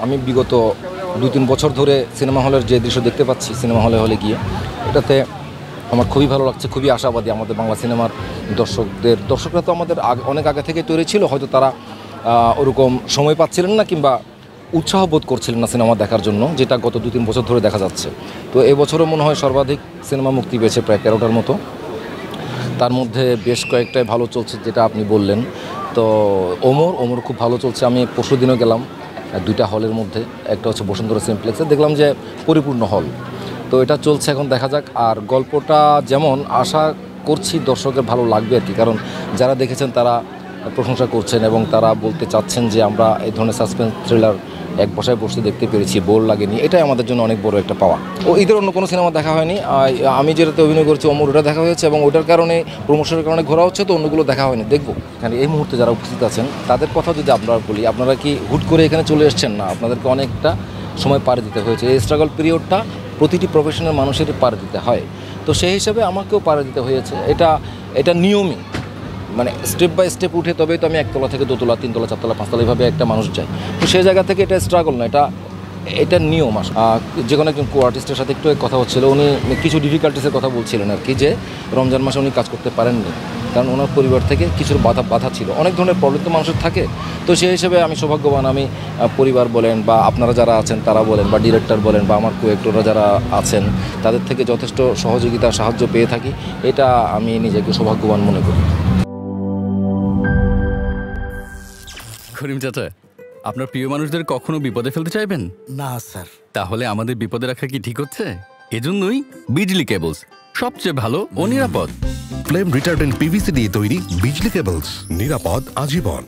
আমি বিগত 2-3 বছর ধরে সিনেমা হলের যে দৃশ্য দেখতে পাচ্ছি সিনেমা হলে গিয়ে, এটাতে আমার খুবই ভালো লাগছে, খুবই আশাবাদী। আমাদের বাংলা সিনেমার দর্শকরা তো আমাদের অনেক আগে থেকে তৈরি ছিল, হয়তো তারা ওরকম সময় পাচ্ছিলেন না কিংবা উৎসাহ বোধ করছিলেন না সিনেমা দেখার জন্য, যেটা গত 2-3 বছর ধরে দেখা যাচ্ছে। তো এবছরও মনে হয় সর্বাধিক সিনেমা মুক্তি পেয়েছে, প্রায় 13টার মতো। তার মধ্যে বেশ কয়েকটাই ভালো চলছে, যেটা আপনি বললেন। তো ওমর খুব ভালো চলছে। আমি পরশু দিনও গেলাম 2টা হলের মধ্যে, একটা হচ্ছে বসুন্ধরা সিমপ্লেক্সে, দেখলাম যে পরিপূর্ণ হল। তো এটা চলছে, এখন দেখা যাক। আর গল্পটা যেমন আশা করছি দর্শকের ভালো লাগবে আর কি, কারণ যারা দেখেছেন তারা প্রশংসা করছেন এবং তারা বলতে চাচ্ছেন যে আমরা এই ধরনের সাসপেন্স থ্রিলার এক বসায় বসতে দেখতে পেরেছি, বোর লাগেনি। এটাই আমাদের জন্য অনেক বড় একটা পাওয়া। ঈদের অন্য কোনো সিনেমা দেখা হয়নি। আমি যেটাতে অভিনয় করছি ওমর, ওটা দেখা হয়েছে এবং ওটার কারণে প্রমোশনের কারণে ঘোরা হচ্ছে, তো অন্যগুলো দেখা হয়নি, দেখবো। এখানে এই মুহূর্তে যারা উপস্থিত আছেন তাদের কথা যদি আপনারা বলি, আপনারা কি হুট করে এখানে চলে এসেছেন না, আপনাদেরকে অনেকটা সময় পার দিতে হয়েছে। এই স্ট্রাগল পিরিয়ডটা প্রতিটি প্রফেশনাল মানুষেরই পার দিতে হয়, তো সেই হিসাবে আমাকেও পার দিতে হয়েছে। এটা নিয়মই, মানে স্টেপ বাই স্টেপ উঠে তবেই তো আমি 1তলা থেকে 2তলা, 3তলা, 4তলা, 5তলা এভাবে একটা মানুষ যায়। তো সেই জায়গা থেকে এটা স্ট্রাগল না, এটা নিয়ম। যে কোনো একজন কো আর্টিস্টের সাথে একটু কথা হচ্ছিল, উনি কিছু ডিফিকাল্টিসের কথা বলছিলেন আর কি, যে রমজান মাসে উনি কাজ করতে পারেননি, কারণ ওনার পরিবার থেকে কিছু বাধা ছিল। অনেক ধরনের প্রবলেম তো মানুষের থাকে। তো সেই হিসেবে আমি সৌভাগ্যবান, আমি পরিবার বলেন বা আপনারা যারা আছেন তারা বলেন বা ডিরেক্টর বলেন বা আমার কো অ্যাক্টররা যারা আছেন তাদের থেকে যথেষ্ট সহযোগিতা সাহায্য পেয়ে থাকি। এটা আমি নিজেকে সৌভাগ্যবান মনে করি। করিম চাচা, আপনার প্রিয় মানুষদের কখনো বিপদে ফেলতে চাইবেন না স্যার। তাহলে আমাদের বিপদে রাখা কি ঠিক হচ্ছে? এজন্যই বিজলি কেবলস সবচেয়ে ভালো ও নিরাপদ। ফ্লেম রিটার্ডেন্ট পিভিসি দিয়ে তৈরি বিজলি কেবলস, নিরাপদ আজীবন।